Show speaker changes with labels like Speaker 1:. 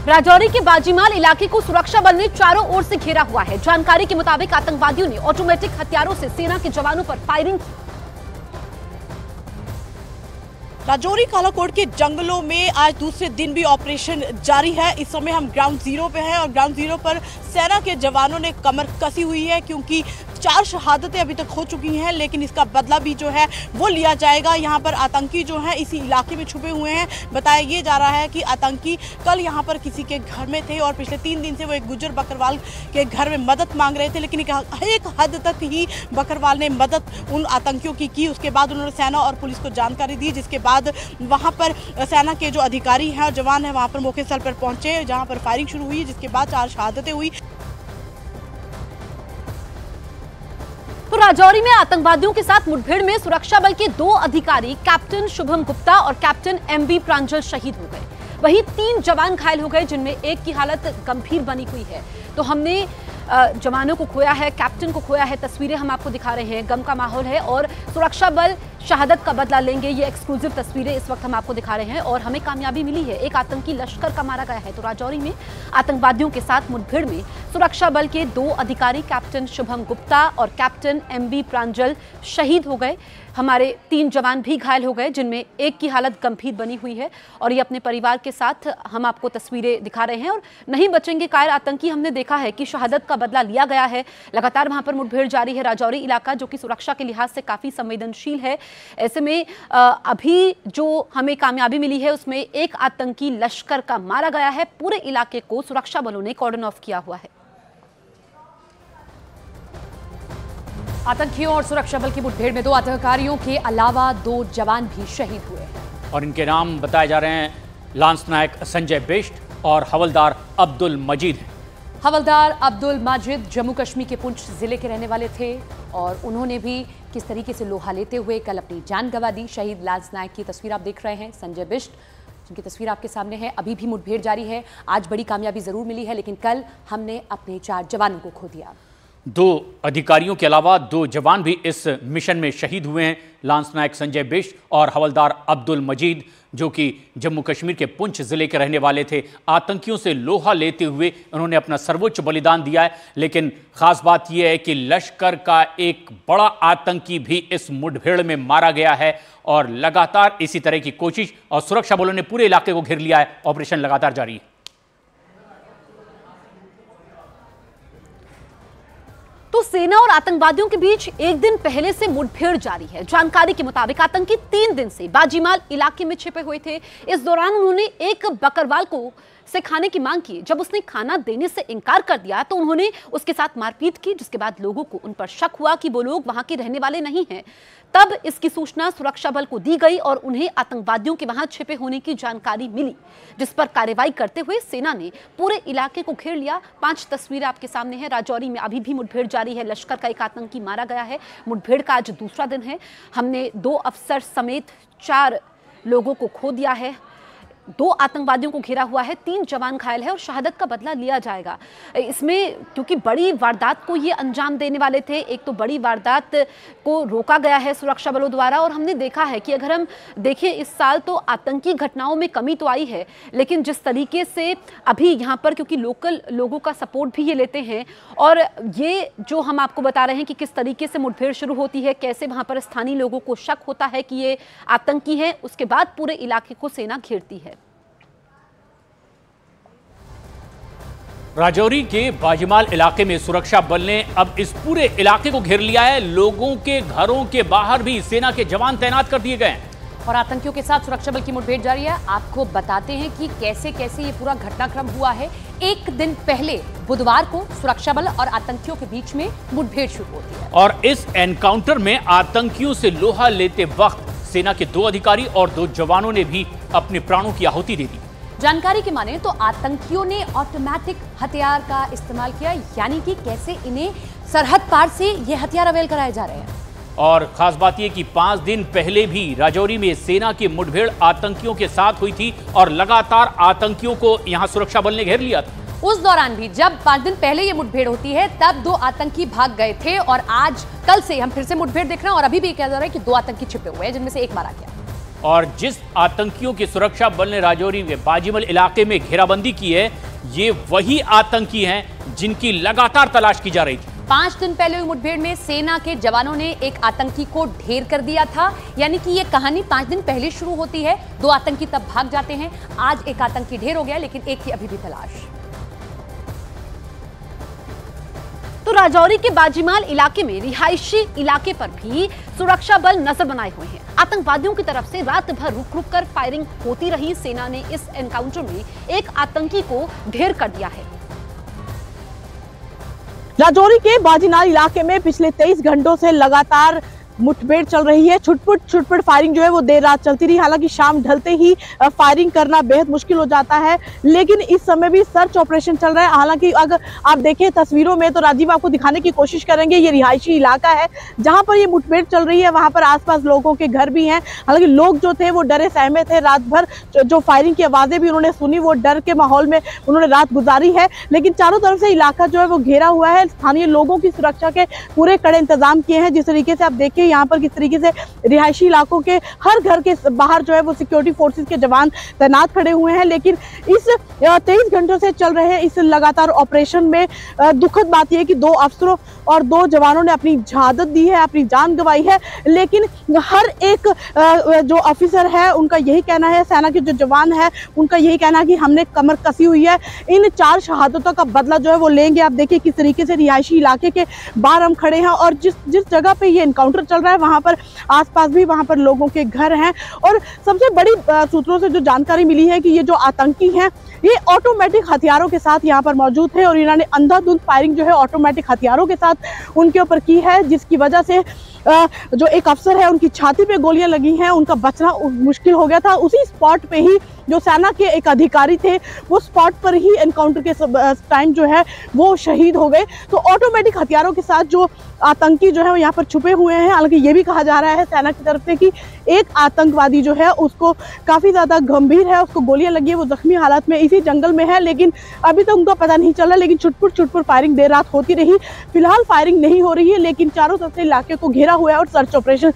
Speaker 1: राजौरी के बाजीमाल इलाके को सुरक्षा बल ने चारों ओर से घेरा हुआ है। जानकारी के मुताबिक आतंकवादियों ने ऑटोमेटिक हथियारों से सेना के जवानों पर फायरिंग।
Speaker 2: राजौरी कालाकोट के जंगलों में आज दूसरे दिन भी ऑपरेशन जारी है। इस समय हम ग्राउंड जीरो पे हैं और ग्राउंड जीरो पर सेना के जवानों ने कमर कसी हुई है, क्योंकि 4 शहादतें अभी तक हो चुकी हैं, लेकिन इसका बदला भी जो है वो लिया जाएगा। यहाँ पर आतंकी जो है इसी इलाके में छुपे हुए हैं। बताया ये जा रहा है कि आतंकी कल यहाँ पर किसी के घर में थे और पिछले 3 दिन से वो एक गुज्जर बकरवाल के घर में मदद मांग रहे थे, लेकिन एक हद तक ही बकरवाल ने मदद उन आतंकियों की। उसके बाद उन्होंने सेना और पुलिस को जानकारी दी, जिसके बाद वहाँ पर सेना के जो अधिकारी हैं और जवान हैं वहाँ पर मौके स्थल पर पहुंचे, जहाँ पर फायरिंग शुरू हुई, जिसके बाद 4 शहादतें हुई।
Speaker 1: तो राजौरी में आतंकवादियों के साथ मुठभेड़ में सुरक्षा बल के 2 अधिकारी कैप्टन शुभम गुप्ता और कैप्टन एमबी प्रांजल शहीद हो गए। वहीं 3 जवान घायल हो गए, जिनमें एक की हालत गंभीर बनी हुई है। तो हमने जवानों को खोया है, कैप्टन को खोया है। तस्वीरें हम आपको दिखा रहे हैं, गम का माहौल है और सुरक्षा बल शहादत का बदला लेंगे। ये एक्सक्लूसिव तस्वीरें इस वक्त हम आपको दिखा रहे हैं और हमें कामयाबी मिली है। एक आतंकी लश्कर का मारा गया है। तो राजौरी में आतंकवादियों के साथ मुठभेड़ में सुरक्षा बल के 2 अधिकारी कैप्टन शुभम गुप्ता और कैप्टन एमबी प्रांजल शहीद हो गए। हमारे 3 जवान भी घायल हो गए, जिनमें एक की हालत गंभीर बनी हुई है और ये अपने परिवार के साथ हम आपको तस्वीरें दिखा रहे हैं। और नहीं बचेंगे कायर आतंकी। हमने देखा है कि शहादत का बदला लिया गया है। लगातार वहां पर मुठभेड़ जारी है। राजौरी इलाका जो कि सुरक्षा के लिहाज से काफी संवेदनशील है, ऐसे में अभी जो हमें कामयाबी मिली है उसमें एक आतंकी लश्कर का मारा गया है। पूरे इलाके को सुरक्षा बलों ने कॉर्डन ऑफ किया हुआ है।
Speaker 3: आतंकियों और सुरक्षा बल की मुठभेड़ में 2 आतंककारियों के अलावा 2 जवान भी शहीद हुए हैं
Speaker 4: और इनके नाम बताए जा रहे हैं लांस नायक संजय बिष्ट और हवलदार अब्दुल मजीद हैं।
Speaker 3: हवलदार अब्दुल मजीद जम्मू कश्मीर के पुंछ जिले के रहने वाले थे और उन्होंने भी किस तरीके से लोहा लेते हुए कल अपनी जान गंवा दी। शहीद लांस नायक की तस्वीर आप देख रहे हैं। संजय बिष्ट जिनकी तस्वीर आपके सामने है। अभी भी मुठभेड़ जारी है। आज बड़ी कामयाबी जरूर मिली है, लेकिन कल हमने अपने 4 जवानों को खो दिया।
Speaker 4: 2 अधिकारियों के अलावा 2 जवान भी इस मिशन में शहीद हुए हैं। लांस नायक संजय बिष्ट और हवलदार अब्दुल मजीद, जो कि जम्मू कश्मीर के पुंछ जिले के रहने वाले थे। आतंकियों से लोहा लेते हुए उन्होंने अपना सर्वोच्च बलिदान दिया है। लेकिन खास बात यह है कि लश्कर का एक बड़ा आतंकी भी इस मुठभेड़ में मारा गया है और लगातार इसी तरह की कोशिश और सुरक्षा बलों ने पूरे इलाके को घेर लिया है। ऑपरेशन लगातार जारी है।
Speaker 1: तो सेना और आतंकवादियों के बीच एक दिन पहले से मुठभेड़ जारी है। जानकारी के मुताबिक आतंकी 3 दिन से बाजीमाल इलाके में छिपे हुए थे। इस दौरान उन्होंने एक बकरवाल को से खाने की मांग की। जब उसने खाना देने से इनकार कर दिया तो उन्होंने उसके साथ मारपीट की, जिसके बाद लोगों को उन पर शक हुआ कि वो लोग वहां के रहने वाले नहीं हैं। तब इसकी सूचना सुरक्षा बल को दी गई और उन्हें आतंकवादियों के वहां छिपे होने की जानकारी मिली, जिस पर कार्रवाई करते हुए सेना ने पूरे इलाके को घेर लिया। 5 तस्वीरें आपके सामने हैं। राजौरी में अभी भी मुठभेड़ जारी है। लश्कर का एक आतंकी मारा गया है। मुठभेड़ का आज दूसरा दिन है। हमने 2 अफसर समेत 4 लोगों को खो दिया है। 2 आतंकवादियों को घेरा हुआ है। 3 जवान घायल है और शहादत का बदला लिया जाएगा। इसमें क्योंकि बड़ी वारदात को ये अंजाम देने वाले थे, एक तो बड़ी वारदात को रोका गया है सुरक्षा बलों द्वारा। और हमने देखा है कि अगर हम देखें इस साल तो आतंकी घटनाओं में कमी तो आई है, लेकिन जिस तरीके से अभी यहाँ पर क्योंकि लोकल लोगों का सपोर्ट भी ये लेते हैं और ये जो हम आपको बता रहे हैं कि किस तरीके से मुठभेड़ शुरू होती है, कैसे वहाँ पर स्थानीय लोगों को शक होता है कि ये आतंकी हैं, उसके बाद पूरे इलाके को सेना घेरती है।
Speaker 4: राजौरी के बाजीमाल इलाके में सुरक्षा बल ने अब इस पूरे इलाके को घेर लिया है। लोगों के घरों के बाहर भी सेना के जवान तैनात कर दिए गए हैं
Speaker 3: और आतंकियों के साथ सुरक्षा बल की मुठभेड़ जारी है। आपको बताते हैं कि कैसे कैसे ये पूरा घटनाक्रम हुआ है। एक दिन पहले बुधवार को सुरक्षा बल और आतंकियों के बीच में मुठभेड़ शुरू होती है
Speaker 4: और इस एनकाउंटर में आतंकियों से लोहा लेते वक्त सेना के 2 अधिकारी और 2 जवानों ने भी अपने प्राणों की आहुति दे दी।
Speaker 3: जानकारी की माने तो आतंकियों ने ऑटोमेटिक हथियार का इस्तेमाल किया, यानी कि कैसे इन्हें सरहद पार से ये हथियार अवेल कराए जा रहे हैं।
Speaker 4: और खास बात यह कि 5 दिन पहले भी राजौरी में सेना की मुठभेड़ आतंकियों के साथ हुई थी और लगातार आतंकियों को यहां सुरक्षा बल ने घेर लिया था।
Speaker 3: उस दौरान भी जब 5 दिन पहले ये मुठभेड़ होती है तब 2 आतंकी भाग गए थे और आज कल से हम फिर से मुठभेड़ देख रहे हैं और अभी भी कहा जा रहा है कि 2 आतंकी छिपे हुए हैं, जिनमें से एक मारा गया।
Speaker 4: और जिस आतंकियों की सुरक्षा बल ने राजौरी के बाजीमल इलाके में घेराबंदी की है, ये वही आतंकी हैं जिनकी लगातार तलाश की जा रही थी।
Speaker 3: 5 दिन पहले हुई मुठभेड़ में सेना के जवानों ने एक आतंकी को ढेर कर दिया था। यानी कि ये कहानी 5 दिन पहले शुरू होती है, 2 आतंकी तब भाग जाते हैं। आज एक आतंकी ढेर हो गया, लेकिन एक की अभी भी तलाश।
Speaker 1: तो राजौरी के बाजीमाल इलाके में रिहायशी इलाके पर भी सुरक्षा बल नजर बनाए हुए हैं। आतंकवादियों की तरफ से रात भर रुक रुक कर फायरिंग होती रही। सेना ने इस एनकाउंटर में एक आतंकी को ढेर कर दिया है।
Speaker 2: राजौरी के बाजीनाल इलाके में पिछले 23 घंटों से लगातार मुठभेड़ चल रही है। छुटपुट फायरिंग जो है वो देर रात चलती रही। हालांकि शाम ढलते ही फायरिंग करना बेहद मुश्किल हो जाता है, लेकिन इस समय भी सर्च ऑपरेशन चल रहा है। हालांकि अगर आप देखें तस्वीरों में तो राजीव आपको दिखाने की कोशिश करेंगे, ये रिहायशी इलाका है जहां पर ये मुठभेड़ चल रही है। वहां पर आसपास लोगों के घर भी हैं। हालांकि लोग जो थे वो डरे सहमे थे। रात भर जो फायरिंग की आवाजें भी उन्होंने सुनी, वो डर के माहौल में उन्होंने रात गुजारी है। लेकिन चारों तरफ से इलाका जो है वो घेरा हुआ है। स्थानीय लोगों की सुरक्षा के पूरे कड़े इंतजाम किए हैं। जिस तरीके से आप देखिए यहाँ पर किस तरीके से रिहायशी इलाकों के हर घर के बाहर जो है वो सिक्योरिटी फोर्सेस के जवान तैनात खड़े हुए हैं। लेकिन इस 23 घंटों से चल रहे इस लगातार ऑपरेशन में दुखद बात यह है कि 2 अफसरों और 2 जवानों ने अपनी शहादत दी है, अपनी जान गंवाई है। लेकिन हर एक जो ऑफिसर है उनका यही कहना है, सेना के जो जवान है उनका यही कहना है कि हमने कमर कसी हुई है। इन 4 शहादतों का बदला जो है वो लेंगे। आप देखिए किस तरीके से रिहायशी इलाके के बाहर हम खड़े हैं और जिस जगह पे ये एनकाउंटर चल रहा है वहां पर आसपास भी वहां पर लोगों के घर हैं। और सबसे बड़ी सूत्रों से जो जानकारी मिली है कि ये जो आतंकी हैं ये ऑटोमेटिक हथियारों के साथ यहाँ पर मौजूद है और इन्होंने अंधाधुंध फायरिंग जो है ऑटोमेटिक हथियारों के साथ उनके ऊपर की है, जिसकी वजह से जो एक अफसर है उनकी छाती पे गोलियां लगी हैं, उनका बचना मुश्किल हो गया था। उसी स्पॉट पे ही जो सेना के एक अधिकारी थे वो स्पॉट पर ही एनकाउंटर के टाइम जो है वो शहीद हो गए। तो ऑटोमेटिक हथियारों के साथ जो आतंकी जो है वो यहाँ पर छुपे हुए हैं। हालांकि ये भी कहा जा रहा है सेना की तरफ से कि एक आतंकवादी जो है उसको काफ़ी ज़्यादा गंभीर है, उसको गोलियां लगी है, वो जख्मी हालत में इसी जंगल में है। लेकिन अभी तक उनका पता नहीं चला। लेकिन छुटपुट फायरिंग देर रात होती रही। फिलहाल फायरिंग नहीं हो रही है, लेकिन चारों तरफ से इलाके को घेरा हुआ है और सर्च ऑपरेशन